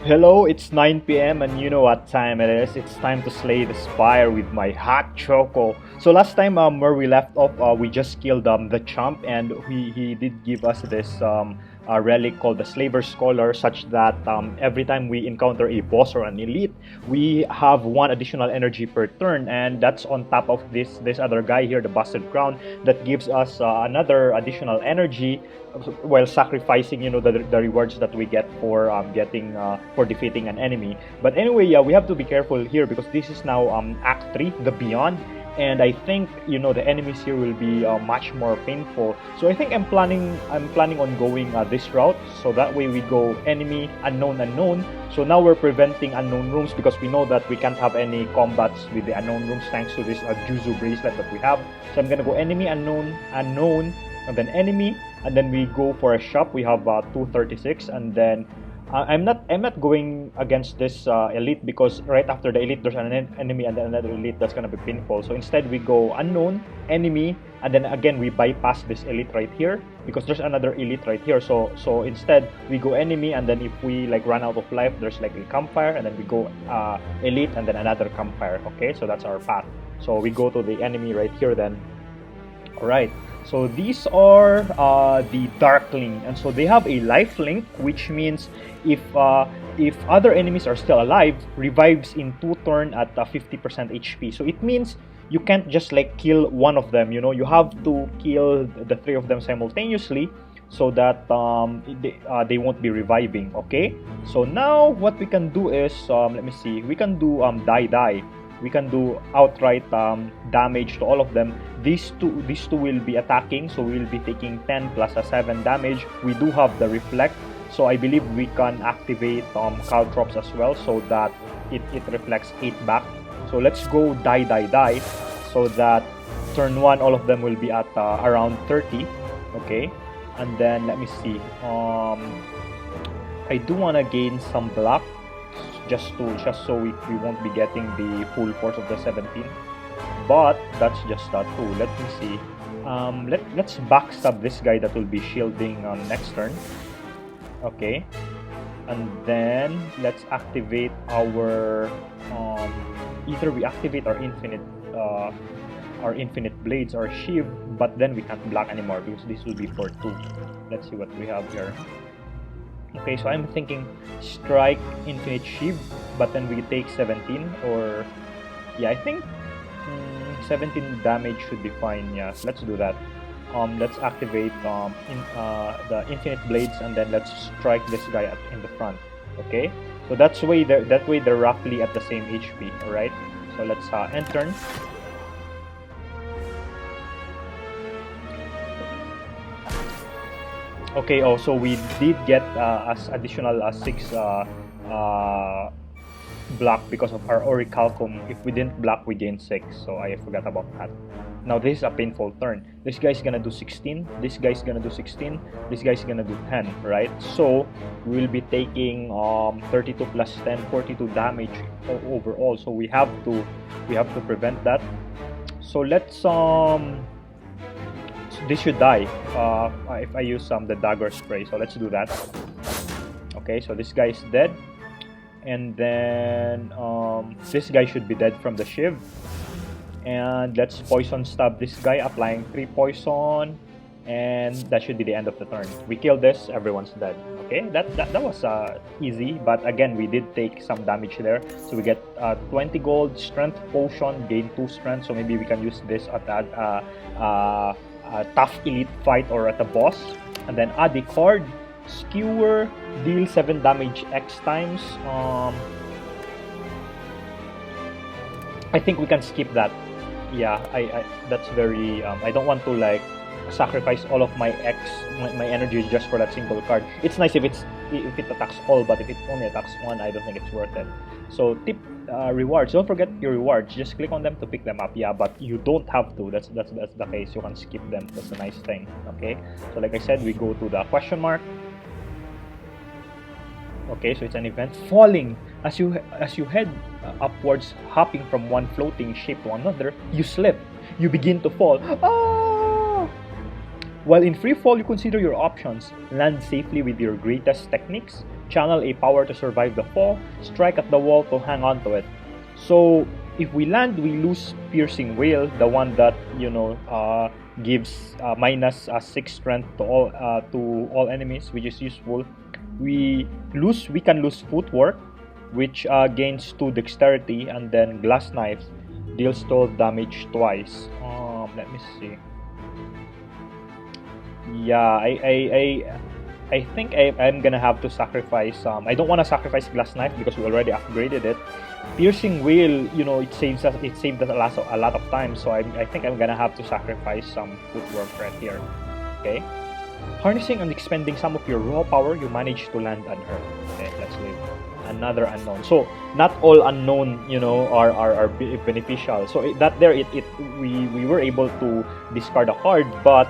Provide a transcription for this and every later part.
Hello, it's 9 p.m. and you know what time it is. It's time to slay the Spire with my hot choco. So last time where we left off, we just killed the champ, and he did give us this relic called the Slaver Scholar, such that every time we encounter a boss or an elite, we have one additional energy per turn, and that's on top of this other guy here, the Busted Crown, that gives us another additional energy while sacrificing, the rewards that we get for getting for defeating an enemy. But anyway, yeah, we have to be careful here because this is now Act 3, the Beyond, and I think the enemies here will be much more painful. So I think I'm planning on going this route, so that way we go enemy unknown unknown. So now we're preventing unknown rooms because we know that we can't have any combats with the unknown rooms thanks to this Juzu bracelet that we have. So I'm gonna go enemy unknown unknown, and then enemy, and then we go for a shop. We have 236, and then I'm not going against this elite because right after the elite there's an enemy and then another elite. That's gonna be painful. So instead we go unknown, enemy, and then again we bypass this elite right here because there's another elite right here. So instead we go enemy, and then if we like run out of life, there's like a campfire, and then we go elite and then another campfire. Okay, so that's our path. So we go to the enemy right here then. All right. So these are the Darkling, and so they have a life link, which means if other enemies are still alive, revives in 2 turn at 50% HP. So it means you can't just like kill one of them. You have to kill the 3 of them simultaneously, so that they won't be reviving. Okay. So now what we can do is let me see. We can do die. We can do outright damage to all of them. These two will be attacking, so we will be taking 10 plus a 7 damage. We do have the reflect, so I believe we can activate caltrops as well, so that it reflects 8 back. So let's go die, so that turn 1 all of them will be at around 30. Okay, and then let me see. I do want to gain some block, just so we won't be getting the full force of the 17, but that's just 2. Let me see. Let's backstab this guy that will be shielding next turn. Okay, and then let's activate our either we activate our infinite blades or shiv, but then we can't block anymore because this will be for 2. Let's see what we have here. Okay, so I'm thinking strike infinite shiv, but then we take 17, or yeah, I think 17 damage should be fine. Yeah, let's do that. Let's activate the infinite blades, and then let's strike this guy in the front. Okay, so that way they're roughly at the same HP. All right, so let's end turn. Okay, so we did get as additional 6 block because of our Orichalcum. If we didn't block, we gained 6, so I forgot about that. Now this is a painful turn. This guy's gonna do 16, this guy's gonna do 16, this guy's gonna do 10, right? So we will be taking 32 plus 10, 42 damage overall. So we have to prevent that. So let's this should die if I use the dagger spray, so let's do that. Okay, so this guy is dead, and then this guy should be dead from the shiv, and let's poison stab this guy, applying 3 poison, and that should be the end of the turn. We kill this, everyone's dead. Okay, that was easy, but again we did take some damage there. So we get 20 gold, strength potion, gain 2 strength, so maybe we can use this at a tough elite fight or at a boss. And then add a card, skewer, deal 7 damage X times. I think we can skip that. Yeah, I that's very I don't want to like sacrifice all of my energy just for that single card. It's nice if it attacks all, but if it only attacks 1, I don't think it's worth it. So tip, rewards, don't forget your rewards, just click on them to pick them up. Yeah, but you don't have to. That's the case. You can skip them. That's a nice thing. Okay, so like I said, we go to the question mark. Okay, so it's an event. Falling. As you head upwards, hopping from one floating shape to another, you slip. You begin to fall. Ah! While in free fall, you consider your options. Land safely with your greatest techniques, channel a power to survive the fall, strike at the wall to hang on to it. So if we land, we lose Piercing Wail, the one that gives minus 6 strength to all enemies, which is useful. We can lose Footwork, which gains 2 dexterity, and then Glass Knife deals 12 damage twice. Let me see. Yeah, I think I'm gonna have to sacrifice. I don't want to sacrifice Glass Knife because we already upgraded it. Piercing Wail, it saved us a lot of time, so I think I'm gonna have to sacrifice some Footwork right here. Okay. Harnessing and expending some of your raw power, you manage to land unhurt. Okay, let's leave. Another unknown. So not all unknown, are beneficial. So we were able to discard a card, but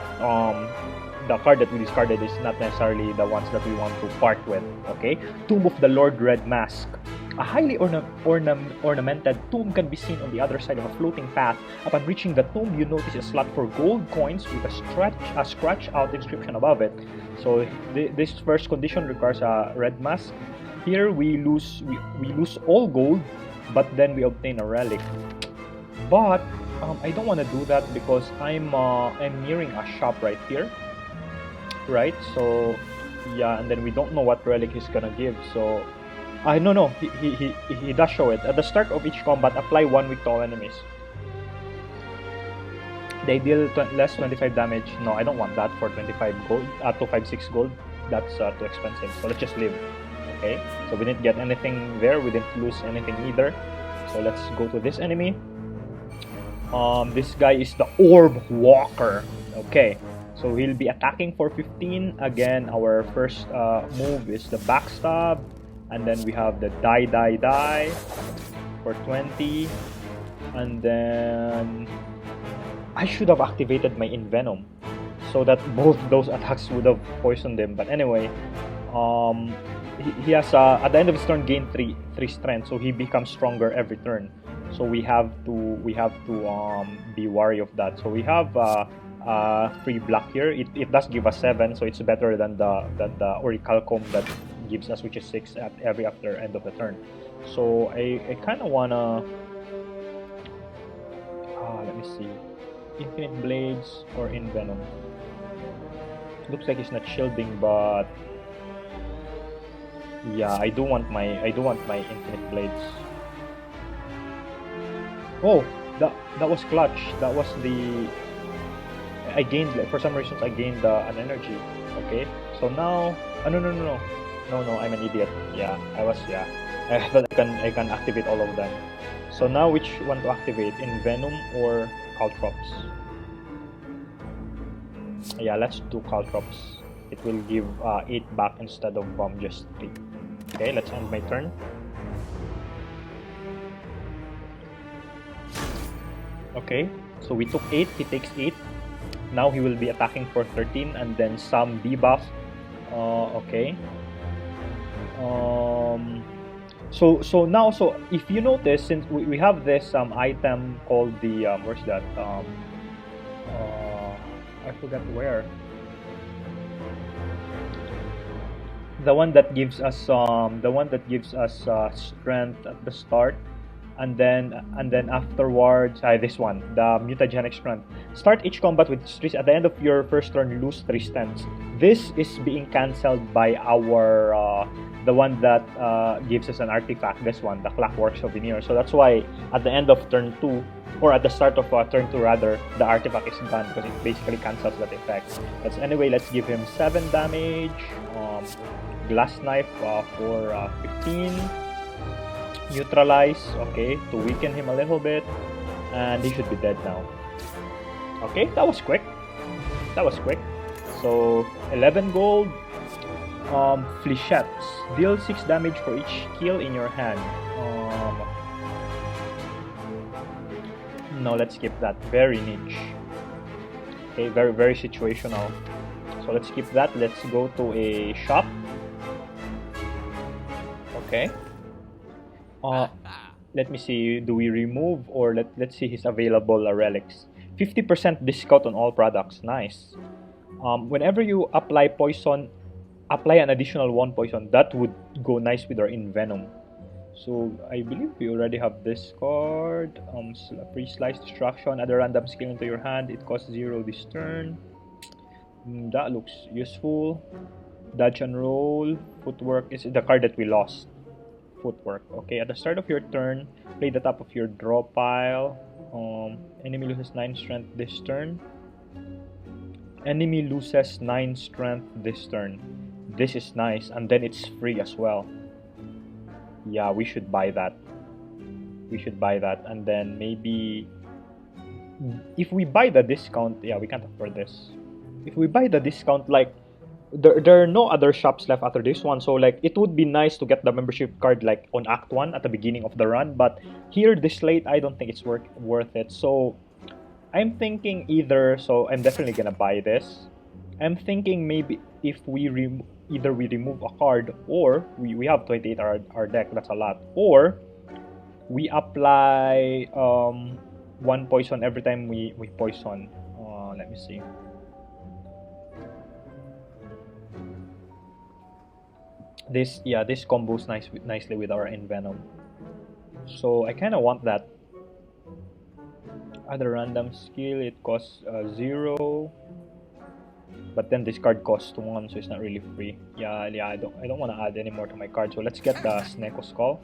the card that we discarded is not necessarily the ones that we want to part with. Okay, Tomb of the Lord Red Mask. A highly ornamented tomb can be seen on the other side of a floating path. Upon reaching the tomb, you notice a slot for gold coins with a scratch-out inscription above it. So this first condition requires a red mask. Here we lose all gold, but then we obtain a relic. But I don't want to do that because I'm nearing a shop right here. Right? So yeah, and then we don't know what relic he's gonna give. So no, he does show it. At the start of each combat, apply 1 weak to all enemies. They deal less 25 damage. No, I don't want that for 25 gold. 256 gold. That's too expensive. So let's just leave. Okay. So we didn't get anything there. We didn't lose anything either. So let's go to this enemy. This guy is the Orb Walker. Okay. So he'll be attacking for 15. Again, our first move is the backstab. And then we have the die for 20. And then I should have activated my Envenom so that both those attacks would have poisoned him. But anyway, he has at the end of his turn gain 3 strength, so he becomes stronger every turn. So we have to be wary of that. So we have free black here. It does give us 7, so it's better than the Orichalcum that gives us, which is 6 at after end of the turn. So I kind of wanna let me see, Infinite Blades or Envenom. Looks like he's not shielding, but yeah, I do want my Infinite Blades. Oh, that was clutch. That was the I gained, for some reasons I gained an energy. Okay, so now no, I'm an idiot. Yeah, I thought I can activate all of them. So now which one to activate? Envenom or Caltrops? Yeah, let's do Caltrops. It will give 8 back instead of just 3. Okay, let's end my turn. Okay, so we took 8, he takes 8. Now he will be attacking for 13 and then some debuff. Okay. So now if you notice, since we have this item called the where's that I forgot where, the one that gives us strength at the start, and then afterwards this one, the mutagenic strength. Start each combat with 3. At the end of your first turn, lose 3 strengths. This is being cancelled by our the one that gives us an artifact, this one, the Clockwork Souvenir. So that's why at the end of turn 2, or at the start of turn 2 rather, the artifact is done because it basically cancels that effect. But anyway, let's give him 7 damage. Glass Knife for 15. Neutralize, okay, to weaken him a little bit, and he should be dead now. Okay, that was quick. So 11 gold. Flechettes, deal 6 damage for each kill in your hand. No, let's skip that. Very niche. Okay, very situational. So let's skip that. Let's go to a shop. Okay. Let me see. Do we remove, or let's see his available relics. 50% discount on all products. Nice. Whenever you apply poison apply an additional 1 poison. That would go nice with our Envenom. So I believe we already have this card. Pre-slice destruction. Add a random skill into your hand. It costs 0 this turn. That looks useful. Dodge and roll. Footwork is the card that we lost. Footwork. Okay, at the start of your turn, play the top of your draw pile. Enemy loses 9 strength this turn. Enemy loses 9 strength this turn. This is nice, and then it's free as well. Yeah, we should buy that. We should buy that, and then maybe if we buy the discount, yeah, we can't afford this. If we buy the discount, like there are no other shops left after this one, so like it would be nice to get the membership card like on Act 1 at the beginning of the run, but here this late I don't think it's worth it. So I'm thinking either, so I'm definitely gonna buy this. I'm thinking maybe if we either we remove a card, or we have 28 our deck, that's a lot, or we apply 1 poison every time we poison. Let me see. This combos nicely with our Envenom. So I kind of want that. Other random skill, it costs 0, but then this card costs 1, so it's not really free. Yeah, I don't want to add any more to my card. So let's get the Sneko Skull,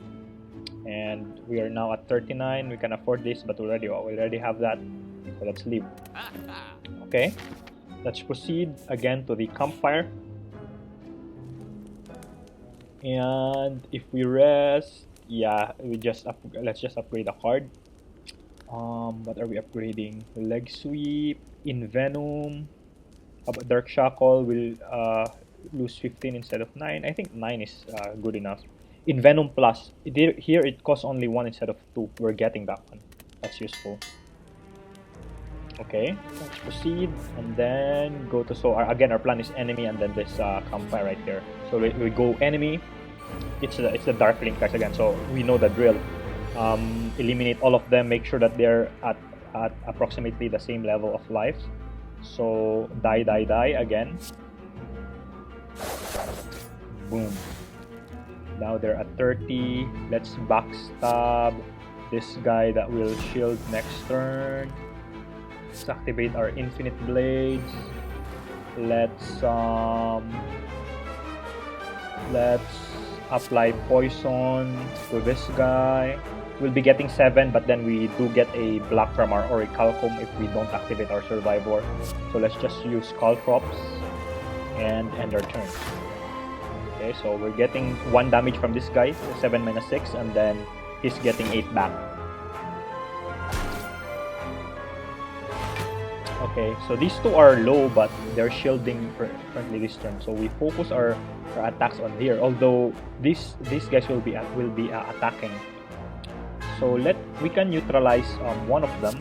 and we are now at 39. We can afford this, but we already have that. So let's leave. Okay, let's proceed again to the campfire. And if we rest, yeah, let's just upgrade a card. What are we upgrading? Leg Sweep, Envenom. Dark Shackle will lose 15 instead of 9. I think 9 is good enough. Envenom Plus. Here it costs only 1 instead of 2. We're getting that one. That's useful. Okay, let's proceed and then go to, so again our plan is enemy and then this campfire right here. So we go enemy. It's the Darkling cards again, so we know the drill. Eliminate all of them, make sure that they're at approximately the same level of life. So die again. Boom. Now they're at 30. Let's backstab this guy that will shield next turn. Let's activate our Infinite Blades. Let's apply poison to this guy. We'll be getting 7, but then we do get a block from our Orichalcum if we don't activate our Survivor. So let's just use Caltrops and end our turn. Okay, so we're getting 1 damage from this guy, 7 minus 6, and then he's getting 8 back. Okay, so these two are low, but they're shielding currently this turn. So we focus our attacks on here. Although these guys will be attacking. So we can neutralize one of them.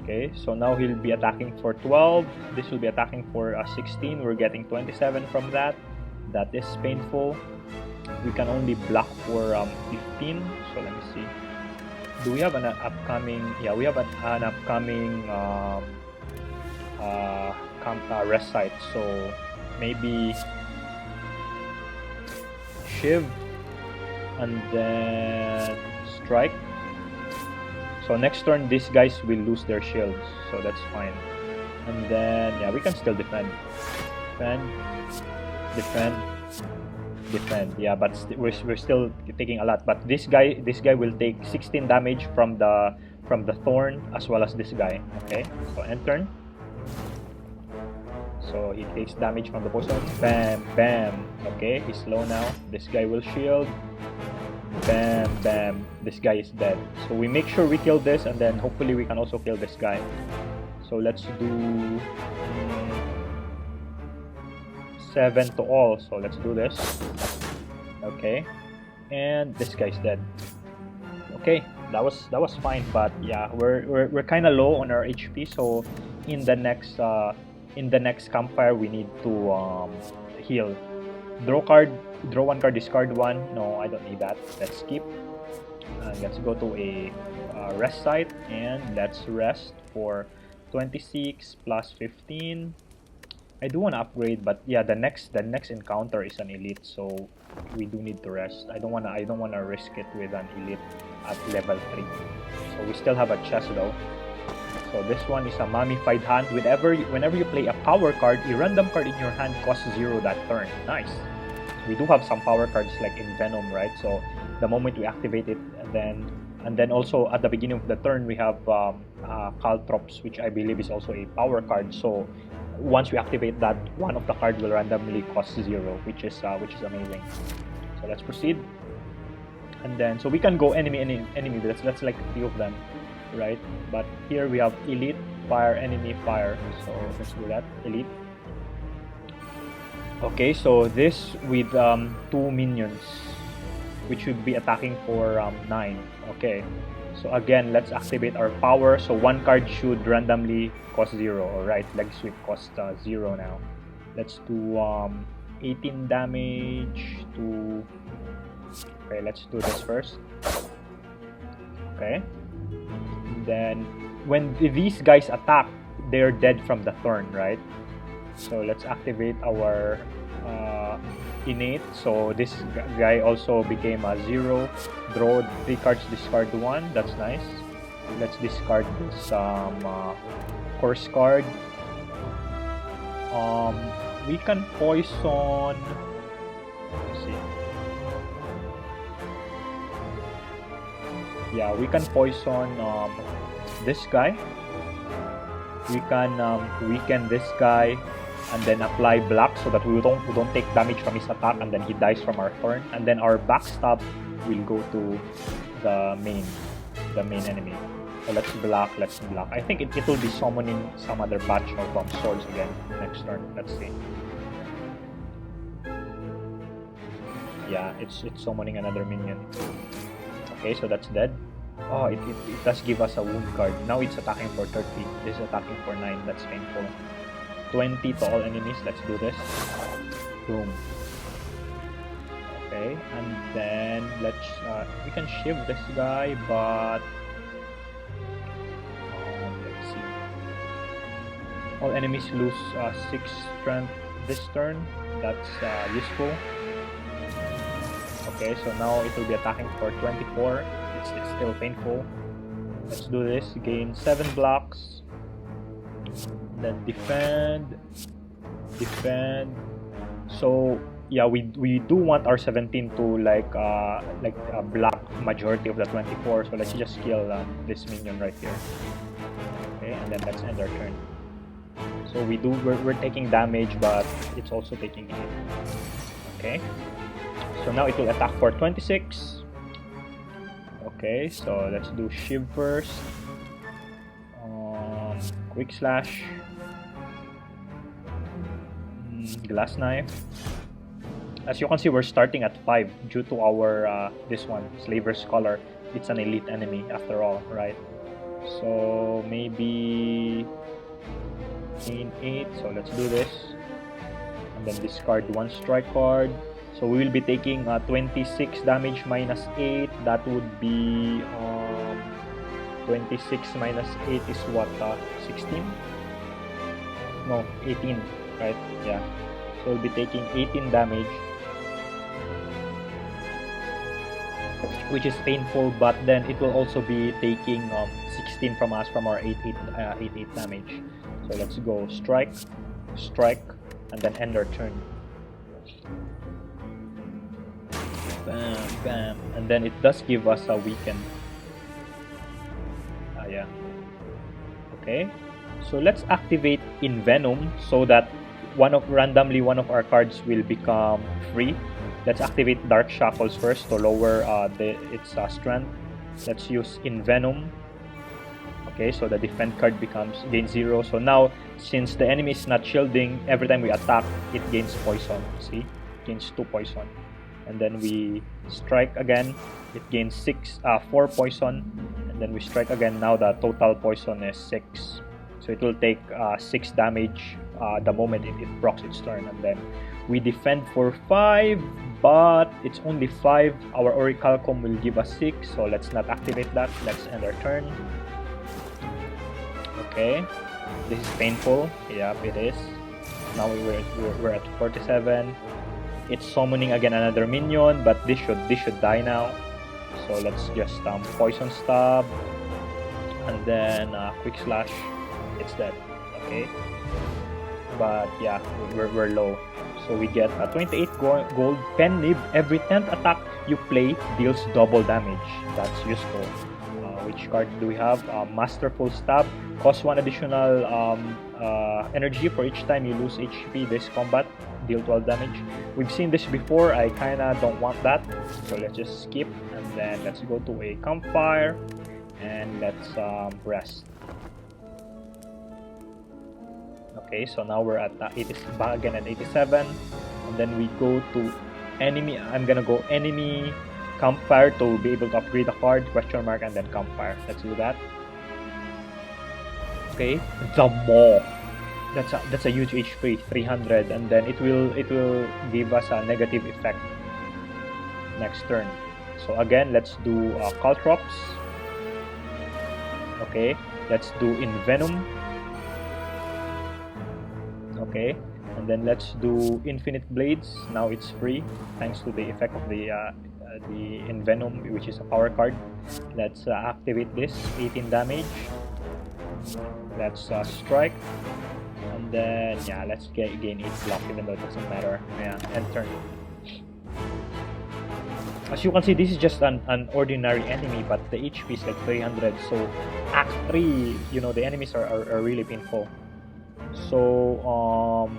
Okay, so now he'll be attacking for 12. This will be attacking for 16. We're getting 27 from that. That is painful. We can only block for 15. So let me see. Do we have an upcoming? Yeah, we have an upcoming rest site. So maybe Shiv and then Strike. So next turn, these guys will lose their shields, so that's fine. And then yeah, we can still defend. Yeah, but we're still taking a lot. But this guy will take 16 damage from the thorn as well as this guy. Okay, so end turn. So he takes damage from the poison. Bam, bam. Okay, he's low now. This guy will shield. Bam, bam. This guy is dead. So we make sure we kill this, and then hopefully we can also kill this guy. So let's do 7 to all. So let's do this. Okay, and this guy's dead. Okay, that was fine, but yeah, we're kind of low on our HP. So in the next campfire, we need to heal. Draw 1 card, discard 1. No, I don't need that. Let's skip. Let's go to a rest site, and let's rest for 26 plus 15. I do want to upgrade, but yeah, the next encounter is an elite, so we do need to rest. I don't wanna risk it with an elite at level 3. So we still have a chest though. So this one is a mummified hand. Whenever you play a power card, a random card in your hand costs 0 that turn. Nice. We do have some power cards like in Venom, right? So the moment we activate it, and then also at the beginning of the turn we have Caltrops, which I believe is also a power card. So once we activate that, one of the cards will randomly cost 0, which is amazing. So let's proceed. And then so we can go enemy. That's like 3 of them, right? But here we have elite, fire, enemy, fire. So let's do that. Elite. Okay, so this with 2 minions, which would be attacking for 9. Okay, so again, let's activate our power. So one card should randomly cost 0. Alright, leg sweep cost 0 now. Let's do 18 damage to... Okay, let's do this first. Okay. And then when these guys attack, they're dead from the turn, right? So let's activate our innate. So this guy also became a 0. Draw 3 cards, discard 1. That's nice. Let's discard this course card. We can poison. Let's see. Yeah, we can poison this guy. We can weaken this guy and then apply black so that we don't take damage from his attack, and then he dies from our turn. And then our backstab will go to the main enemy. So let's block. I think it will be summoning some other batch of swords again next turn. Let's see. Yeah, it's summoning another minion. Okay, so that's dead. Oh, it does give us a wound card. Now it's attacking for 30. This is attacking for 9. That's painful. 20 to all enemies. Let's do this. Boom. Okay, and then let's we can shift this guy, but let's see. All enemies lose 6 strength this turn. That's useful. Okay, so now it will be attacking for 24. It's still painful. Let's do this. Gain 7 blocks. Then defend. So yeah, we do want our 17 to like block majority of the 24. So let's just kill this minion right here. Okay, and then let's end our turn. So we're taking damage, but it's also taking hit. Okay. So now it will attack for 26. Okay, so let's do shiv first. Quick slash. Glass knife. As you can see, we're starting at 5 due to our this one, Slaver's Scholar. It's an elite enemy after all, right? So maybe gain 8. So let's do this, and then discard 1 strike card. So we will be taking 26 damage minus 8. That would be 26 minus 8 is what? 16? No, 18, right? Yeah. So we'll be taking 18 damage, which is painful, but then it will also be taking 16 from us from our 8 damage. So let's go strike, and then end our turn. Bam, bam, and then it does give us a weaken. Yeah. Okay. So let's activate Envenom so that randomly one of our cards will become free. Let's activate Dark Shackles first to lower its strength. Let's use Envenom. Okay, so the defend card gains 0. So now, since the enemy is not shielding, every time we attack, it gains poison. See? It gains 2 poison. And then we strike again, it gains 4 poison, and then we strike again. Now the total poison is 6, so it will take 6 damage the moment it procs its turn. And then we defend for 5, but it's only 5. Our Orichalcum will give us 6, so let's not activate that. Let's end our turn. Okay, this is painful. Yep, it is. Now we're at 47. It's summoning again another minion, but this should die now. So let's just poison stab, and then quick slash. It's dead. Okay. But yeah, we're low. So we get a 28 gold pen nib. Every 10th attack you play deals double damage. That's useful. Which card do we have? Masterful Stab. Cost 1 additional energy for each time you lose HP this combat. Deal 12 damage. We've seen this before. I kinda don't want that. So let's just skip. And then let's go to a campfire. And let's rest. Okay, so now we're at back again at 87. And then we go to enemy. I'm gonna go enemy campfire to be able to upgrade the card, question mark, and then campfire. Let's do that. Okay, the maw. That's a huge HP, 300, and then it will give us a negative effect next turn. So again, let's do Caltrops. Okay, let's do Envenom. Okay, and then let's do Infinite Blades. Now it's free thanks to the effect of the Envenom, which is a power card. Let's activate this, 18 damage. Let's strike, and then yeah, let's gain 8 block, even though it doesn't matter. Yeah, end turn. As you can see, this is just an ordinary enemy, but the HP is like 300. So Act 3, you know, the enemies are really painful. So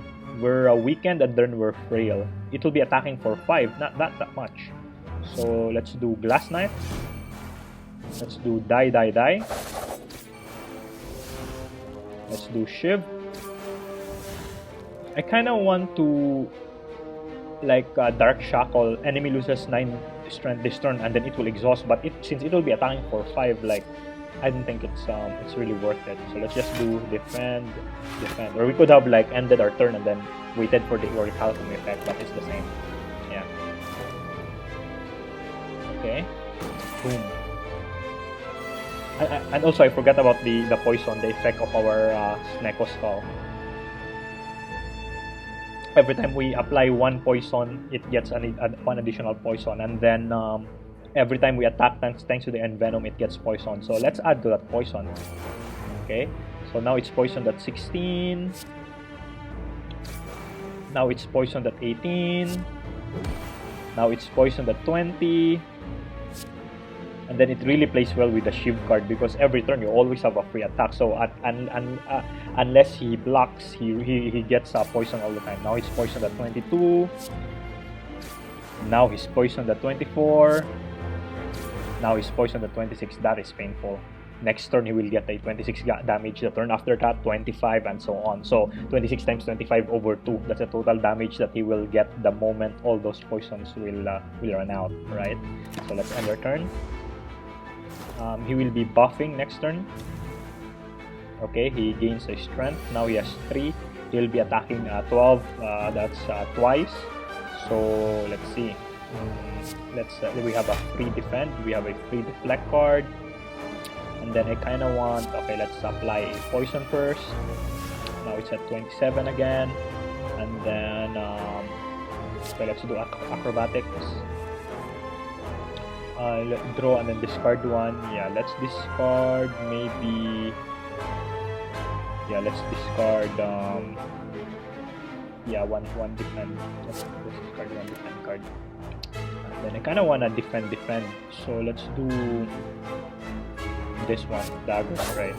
we're weakened, and then we're frail. It will be attacking for 5, not that much. So let's do Glass Knife. Let's do Die. Let's do Shiv. I kind of want to like Dark Shackle. Enemy loses 9 strength this turn, and then it will exhaust. But since it will be attacking for 5, like I don't think it's really worth it. So let's just do defend. Or we could have like ended our turn and then waited for the Orichalcum effect, but it's the same. Yeah. Okay. Boom. And also I forgot about the poison, the effect of our Sneko Skull. Every time we apply 1 poison, it gets 1 additional poison, and then every time we attack thanks to the Envenom, it gets poison. So let's add to that poison. Okay, so now it's poisoned at 16. Now it's poisoned at 18. Now it's poisoned at 20. And then it really plays well with the Shiv card, because every turn you always have a free attack. So unless he blocks, he gets poison all the time. Now he's poisoned at 22. Now he's poisoned at 24. Now he's poisoned at 26. That is painful. Next turn he will get a 26 damage. The turn after that 25, and so on. So 26 times 25 over 2. That's a total damage that he will get the moment all those poisons will run out. Right. So let's end our turn. He will be buffing next turn. Okay, he gains a strength. Now he has 3. He'll be attacking 12. That's twice. So let's see. We have a free defend. We have a free deflect card. And then I kind of want. Okay, let's apply a poison first. Now it's at 27 again. And then okay, let's do acrobatics. Draw and then discard 1. Yeah, let's discard maybe. Yeah, let's discard yeah, one defend. Let's discard 1 defend card. And then I kind of want to defend. So let's do this one, dagger, right?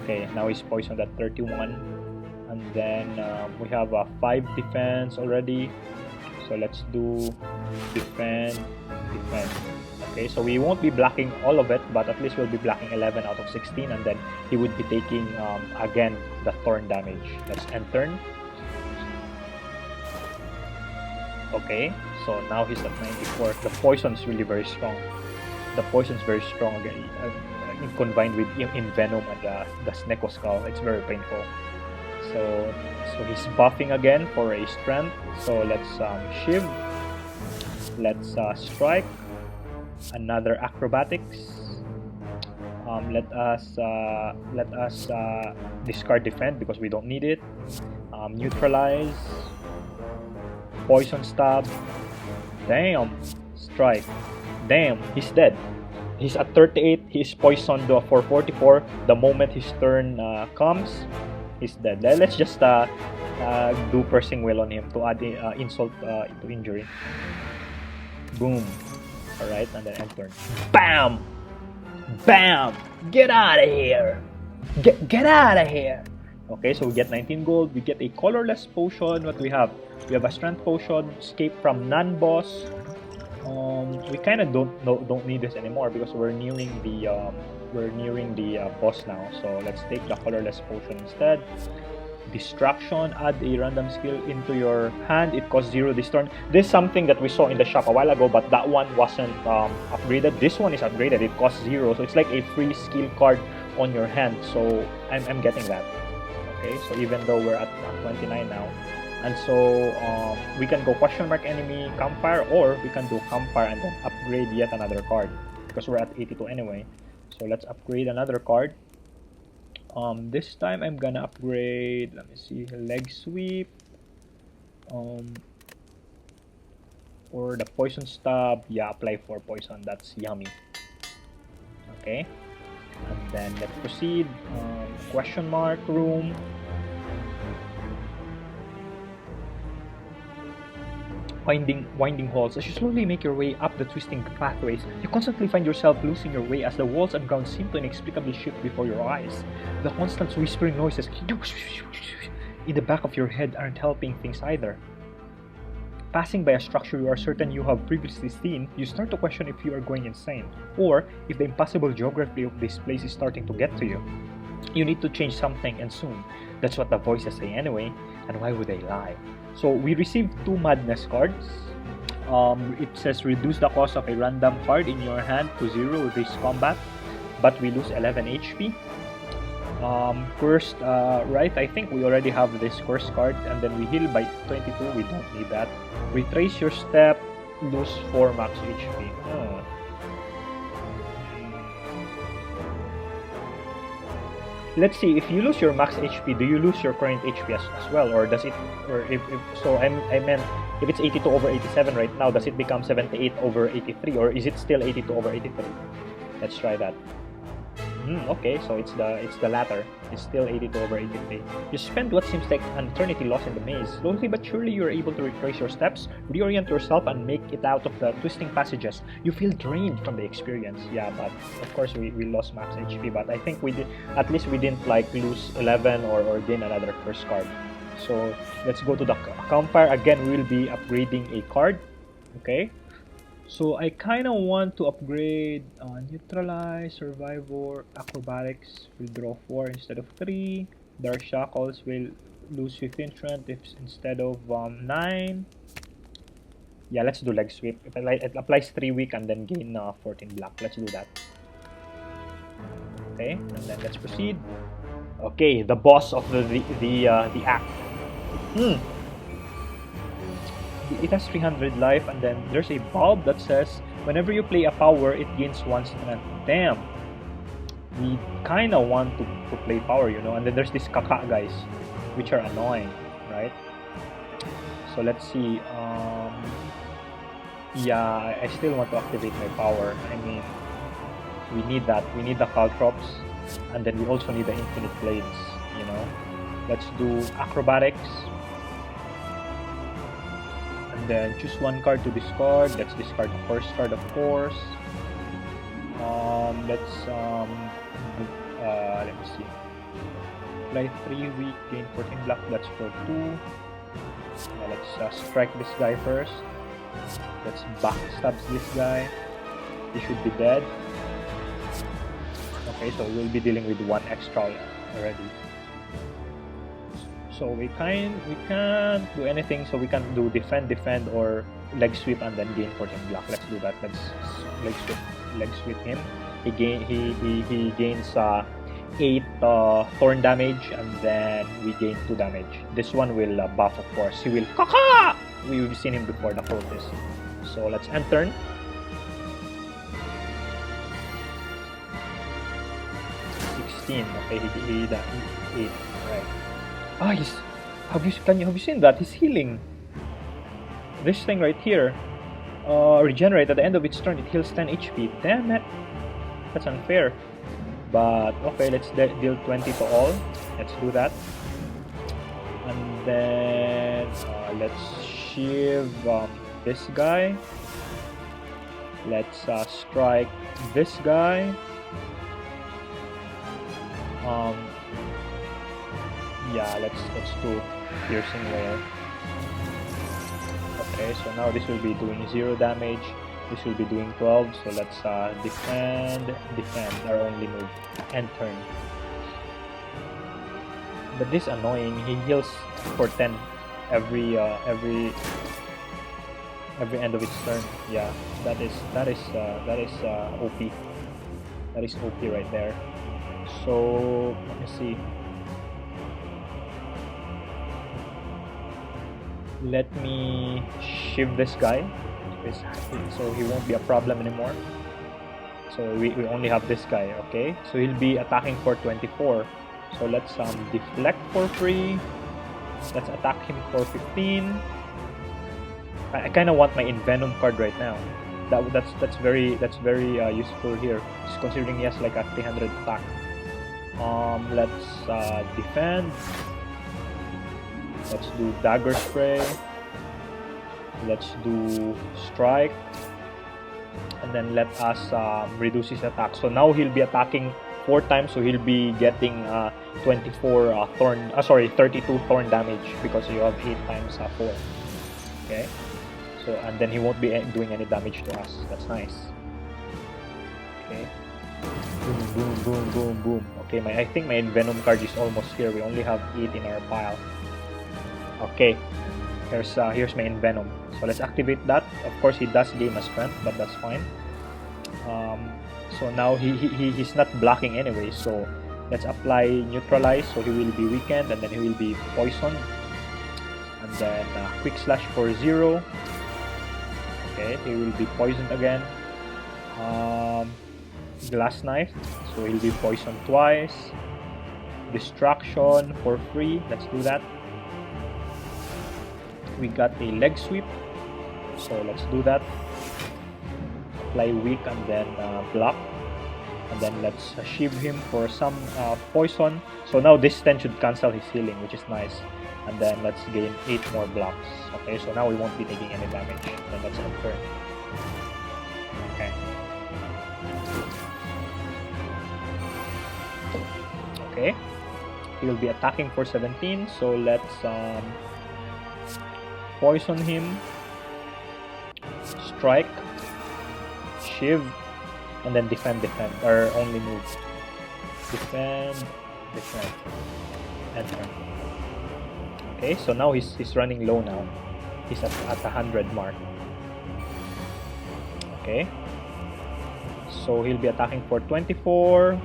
Okay, now he's poisoned at 31. And then we have a 5 defense already. So let's do defend. Okay, so we won't be blocking all of it, but at least we'll be blocking 11 out of 16, and then he would be taking again the thorn damage. Let's end turn. Okay, so now he's at 94. The poison is really very strong. The poison is very strong again, combined with Envenom and the Sneko Skull. It's very painful. So he's buffing again for a strength. So let's Shiv. Let's strike. Another acrobatics. Let us discard defend because we don't need it. Neutralize. Poison stab. Damn. Strike. Damn, he's dead. He's at 38. He's poisoned for 44. The moment his turn comes, he's dead. Let's just do Piercing Will on him to add insult to injury. Boom. Alright, and then end turn. BAM! BAM! Get out of here! Get out of here! Okay, so we get 19 gold. We get a colorless potion. What do we have? We have a strength potion. Escape from non-boss. We kind of don't need this anymore because we're nearing the boss now. So let's take the colorless potion instead. Distraction, add a random skill into your hand. It costs 0 this turn. This is something that we saw in the shop a while ago, but that one wasn't upgraded. This one is upgraded. It costs 0, so it's like a free skill card on your hand. So I'm getting that. Okay, so even though we're at 29 now, and so we can go question mark enemy campfire, or we can do campfire and then upgrade yet another card because we're at 82 anyway. So let's upgrade another card. This time I'm gonna upgrade, let me see, leg sweep, or the poison stab. Yeah, apply for poison. That's yummy. Okay, and then let's proceed. Question mark room. Winding halls. As you slowly make your way up the twisting pathways, you constantly find yourself losing your way as the walls and ground seem to inexplicably shift before your eyes. The constant whispering noises in the back of your head aren't helping things either. Passing by a structure you are certain you have previously seen, you start to question if you are going insane, or if the impossible geography of this place is starting to get to you. You need to change something, and soon. That's what the voices say anyway, and why would they lie? So we received 2 madness cards. It says reduce the cost of a random card in your hand to 0 with this combat, but we lose 11 HP. Cursed, right? I think we already have this cursed card, and then we heal by 22. We don't need that. Retrace your step, lose 4 max HP. Let's see, if you lose your max HP, do you lose your current HP as well, or does it, or if so I meant if it's 82 over 87 right now, does it become 78 over 83, or is it still 82 over 83? Let's try that. Okay, so it's the latter. It's still 82 over 83. You spend what seems like an eternity lost in the maze. Slowly but surely you are able to retrace your steps, reorient yourself, and make it out of the twisting passages. You feel drained from the experience. Yeah, but of course we lost max HP, but I think we did, at least we didn't like lose 11 or gain another first card. So let's go to the campfire. Again, we will be upgrading a card. Okay. So I kind of want to upgrade Neutralize, Survivor, Acrobatics will draw 4 instead of 3. Dark Shackles will lose 15 strength instead of 9. Yeah, let's do Leg Sweep. It applies 3 weak and then gain 14 black. Let's do that. Okay, and then let's proceed. Okay, the boss of the act. It has 300 life, and then there's a bulb that says whenever you play a power, it gains 1 strength. Damn, we kind of want to play power, you know. And then there's these kaka guys, which are annoying, right? So let's see. Yeah, I still want to activate my power. I mean, we need that. We need the Caltrops, and then we also need the Infinite Blades, you know. Let's do Acrobatics. And then choose 1 card to discard. Let's discard the first card, of course. Let's let me see. Apply 3 weak, gain 14 black. That's for 2. Let's strike this guy first. Let's backstab this guy. He should be dead. Okay, so we'll be dealing with 1 extra already. So we can't do anything, so we can do defend, or leg sweep and then gain 14 block. Let's do that. Let's leg sweep him. He gains 8 thorn damage, and then we gain 2 damage. This one will buff, of course. He will kaka! We've seen him before, the cultist. So let's end turn. 16. Okay, he 8. Right. Have you seen that? He's healing. This thing right here. Regenerate at the end of its turn. It heals 10 HP. Damn it. That's unfair. But okay, let's deal 20 to all. Let's do that. And then let's shiv this guy. Let's strike this guy. Yeah, let's do piercing whale. Okay, so now this will be doing 0 damage. This will be doing 12. So let's defend our only move and turn. But this is annoying. He heals for 10 every end of its turn. Yeah, that is OP. That is OP right there. So let me see. Let me shiv this guy, so he won't be a problem anymore. So we only have this guy. Okay, so he'll be attacking for 24. So let's deflect for free. Let's attack him for 15. I kind of want my Envenom card right now. That's very useful here, just considering he has like a 300 attack. Let's defend. Let's do dagger spray. Let's do strike, and then let us reduce his attack. So now he'll be attacking 4 times, so he'll be getting 32 thorn damage because you have 8 times 4. Okay, so and then he won't be doing any damage to us. That's nice. Okay, boom, boom, boom, boom, boom. Okay, I think my Envenom card is almost here. We only have 8 in our pile. Okay, here's my Envenom. So let's activate that. Of course, he does gain a strength, but that's fine. So now he's not blocking anyway. So let's apply neutralize. So he will be weakened, and then he will be poisoned. And then quick slash for 0. Okay, he will be poisoned again. Glass knife. So he'll be poisoned twice. Distraction for free. Let's do that. We got a leg sweep, so let's do that. Apply weak and then block, and then let's shiv him for some poison. So now this 10 should cancel his healing, which is nice. And then let's gain 8 more blocks. Okay, so now we won't be taking any damage. Then let's end turn. Okay. Okay, he will be attacking for 17. So let's poison him, strike, shiv, and then defend, or only move. Defend, and turn. Okay, so now he's running low now. He's at 100 mark. Okay, so he'll be attacking for 24.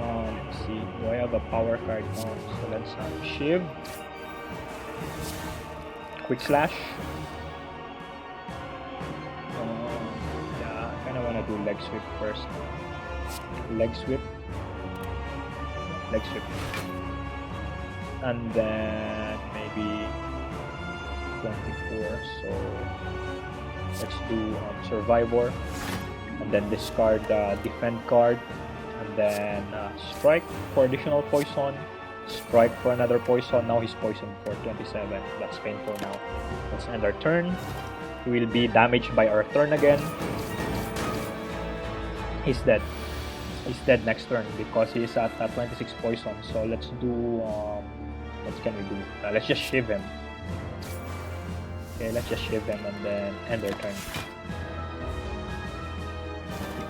Let's see, do I have a power card now? So let's shiv. Quick slash. Yeah, I kind of want to do leg sweep first. Leg sweep. And then maybe 24. So let's do survivor. And then discard defend card. And then strike for additional poison. Strike for another poison. Now he's poisoned for 27. That's painful now. Let's end our turn. He will be damaged by our turn again. He's dead. He's dead next turn because he's at 26 poison. So let's do what can we do? Let's just shiv him. Okay, let's just shiv him and then end our turn.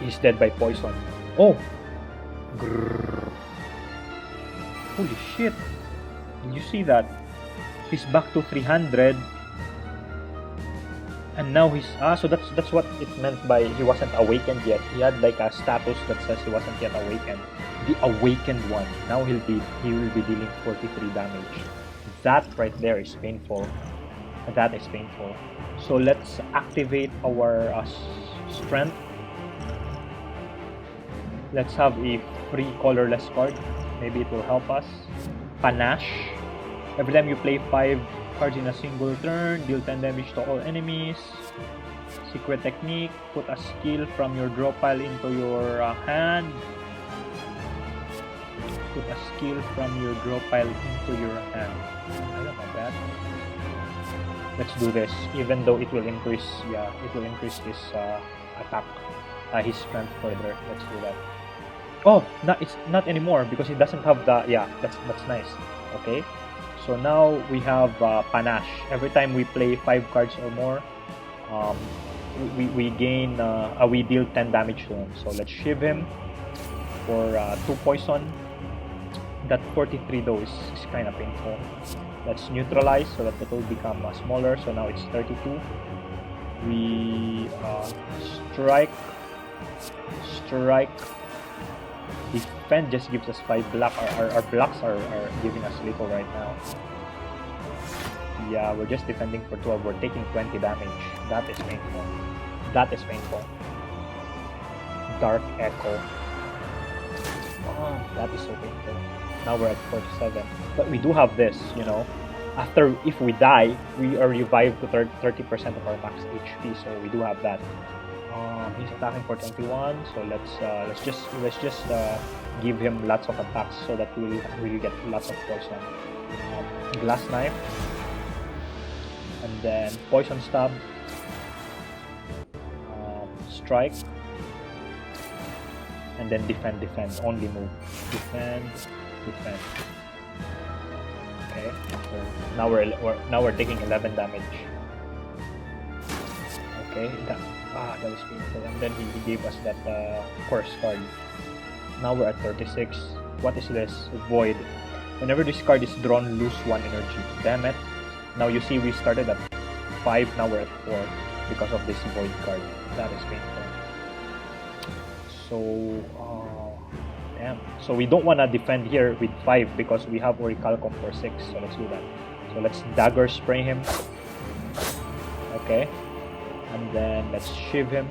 He's dead by poison. Oh! Grrr. Holy shit! Did you see that? He's back to 300, and now he's so that's what it meant by he wasn't awakened yet. He had like a status that says he wasn't yet awakened. The awakened one. Now he will be dealing 43 damage. That right there is painful. That is painful. So let's activate our strength. Let's have a free colorless card. Maybe it will help us. Panache. Every time you play 5 cards in a single turn, deal 10 damage to all enemies. Secret technique, put a skill from your draw pile into your hand. Put a skill from your draw pile into your hand. I don't know that. Let's do this, even though it will increase, it will increase his attack, his strength further. Let's do that. Oh, it's not anymore because it doesn't have the, that's nice. Okay, so now we have panache. Every time we play 5 cards or more, we gain, we deal 10 damage to him. So let's shiv him for 2 poison. That 43 though is kind of painful. Let's neutralize so that it will become smaller. So now it's 32. We strike. Defend just gives us 5 black. Our blocks are giving us little right now. Yeah, we're just defending for 12. We're taking 20 damage. That is painful. That is painful. Dark Echo. Oh, that is so painful. Now we're at 47. But we do have this, you know. After, if we die, we are revived to 30% of our max HP. So we do have that. He's attacking for 21. So let's just give him lots of attacks so that we will get lots of poison. Glass knife. And then poison stab, strike, and then defend. Only move. Defend. Okay. So now we're taking 11 damage. Okay. That was painful. And then he gave us that curse card. Now we're at 36. What is this? Void. Whenever this card is drawn, lose 1 energy. Damn it. Now you see we started at 5, now we're at 4 because of this void card. That is painful. So, damn. So we don't want to defend here with 5 because we have Orichalcum for 6. So let's do that. So let's dagger spray him. Okay. And then let's shiv him.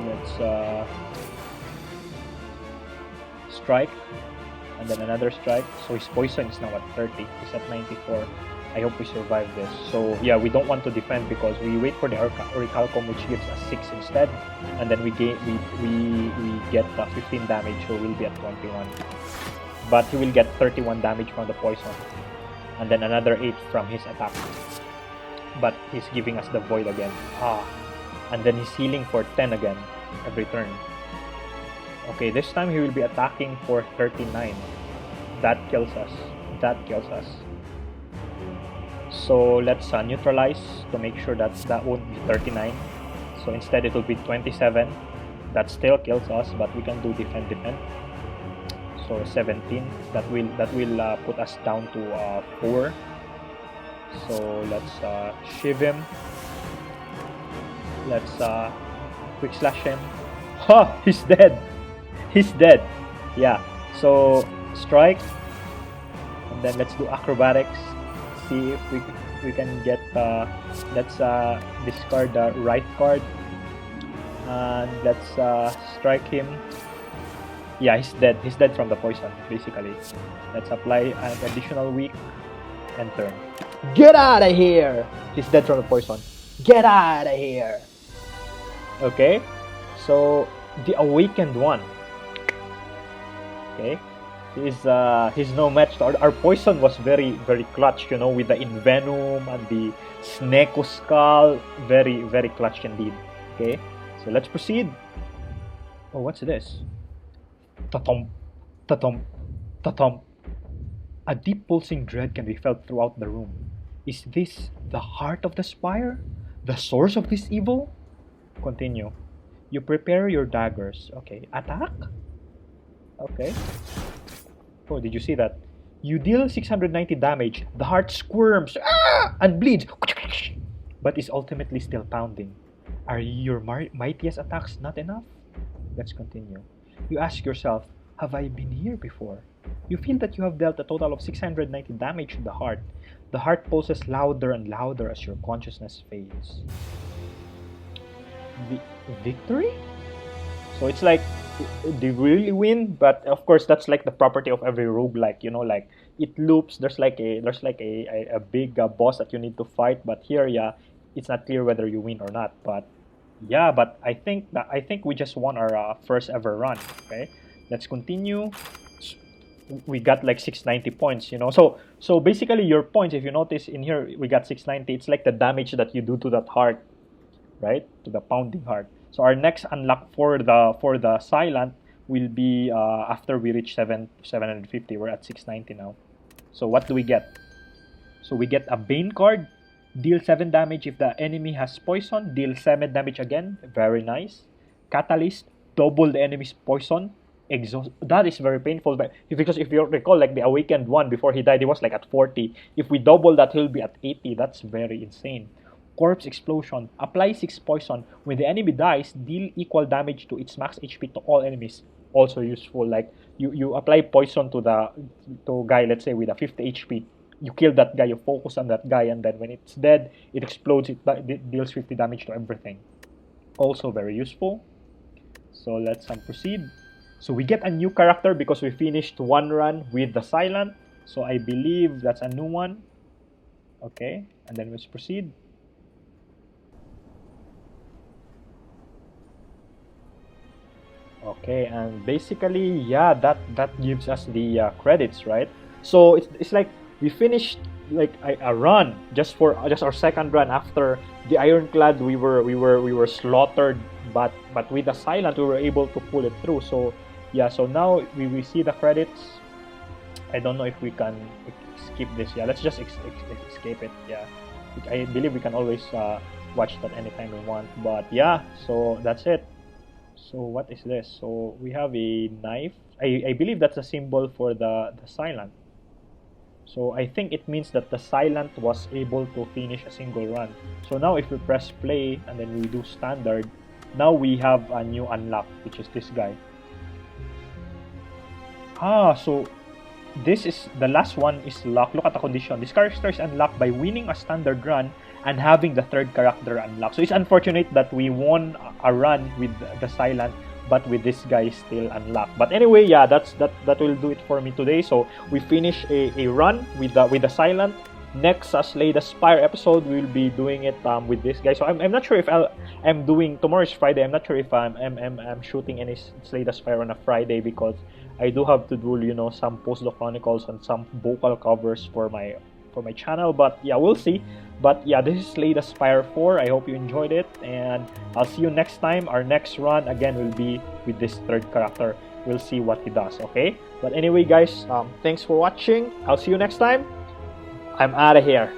Let's strike. And then another strike. So his poison is now at 30. He's at 94. I hope we survive this. So yeah, we don't want to defend because we wait for the Orichalcum, which gives us 6 instead, and then we get 15 damage, so we'll be at 21. But he will get 31 damage from the poison, and then another 8 from his attack. But he's giving us the void again. And then he's healing for 10 again every turn. Okay, this time he will be attacking for 39. That kills us. So let's neutralize to make sure that won't be 39. So instead it will be 27. That still kills us, but we can do defend. So 17. That will put us down to 4. So let's shiv him. Let's quick slash him. Ha! He's dead. Yeah. So strike, and then let's do acrobatics. See if we can get. Let's discard the right card, and let's strike him. Yeah, he's dead. He's dead from the poison, basically. Let's apply an additional weak and turn. Get out of here! He's dead from the poison. Get out of here! Okay, so the awakened one. Okay, he's no match to our poison was very clutch, you know, with the Envenom and the Sneko Skull. Very clutch indeed. Okay, so let's proceed. Oh, what's this? Tatom. A deep pulsing dread can be felt throughout the room. Is this the heart of the Spire? The source of this evil? Continue. You prepare your daggers. Okay, attack? Okay. Oh, did you see that? You deal 690 damage. The heart squirms and bleeds, but is ultimately still pounding. Are your mightiest attacks not enough? Let's continue. You ask yourself, have I been here before? You feel that you have dealt a total of 690 damage to the heart. The heart pulses louder and louder as your consciousness fades. Victory? So it's like, they really win, but of course that's like the property of every roguelike, you know, like it loops. There's like a big boss that you need to fight, but here, yeah, it's not clear whether you win or not. But yeah, but I think we just won our first ever run. Okay, let's continue. We got like 690 points, so basically your points, if you notice in here, we got 690. It's like the damage that you do to that heart, right, to the pounding heart. So our next unlock for the silent will be after we reach 750. We're at 690 now. So what do we get? So we get a Bane card. Deal 7 damage if the enemy has poison. Deal 7 damage again. Very nice. Catalyst. Double the enemy's poison. Exhaust. That is very painful. But because if you recall, like the Awakened one, before he died, he was like at 40. If we double that, he'll be at 80. That's very insane. Corpse Explosion. Apply 6 poison. When the enemy dies, deal equal damage to its max HP to all enemies. Also useful. Like you apply poison to guy, let's say with a 50 HP. You kill that guy, you focus on that guy, and then when it's dead, it explodes, it deals 50 damage to everything. Also very useful. So let's proceed. So we get a new character because we finished one run with the silent. So I believe that's a new one. Okay, and then let's proceed. Okay, and basically, yeah, that gives us the credits, right? So it's like we finished like a run just our second run after the Ironclad. We were slaughtered, but with the silent we were able to pull it through. So yeah, so now we see the credits. I don't know if we can skip this. Yeah, let's just escape it. Yeah, I believe we can always watch that anytime we want. But yeah, so that's it. So what is this? So we have a knife. I believe that's a symbol for the silent. So I think it means that the silent was able to finish a single run. So now if we press play and then we do standard, now we have a new unlock, which is this guy. So this is the last one is locked. Look at the condition. This character is unlocked by winning a standard run and having the third character unlocked. So it's unfortunate that we won a run with the silent, but with this guy still unlocked. But anyway, yeah, that will do it for me today. So we finish a run with the silent. Next Slay the Spire episode, we'll be doing it with this guy. So I'm not sure if I'm doing, tomorrow is Friday. I'm not sure if I'm shooting any Slay the Spire on a Friday, because I do have to do some post-doc chronicles and some vocal covers for my channel. But yeah, we'll see. But yeah, this is Slay the Spire 4. I hope you enjoyed it, and I'll see you next time. Our next run again will be with this third character. We'll see what he does. Okay, but anyway guys, thanks for watching. I'll see you next time. I'm out of here.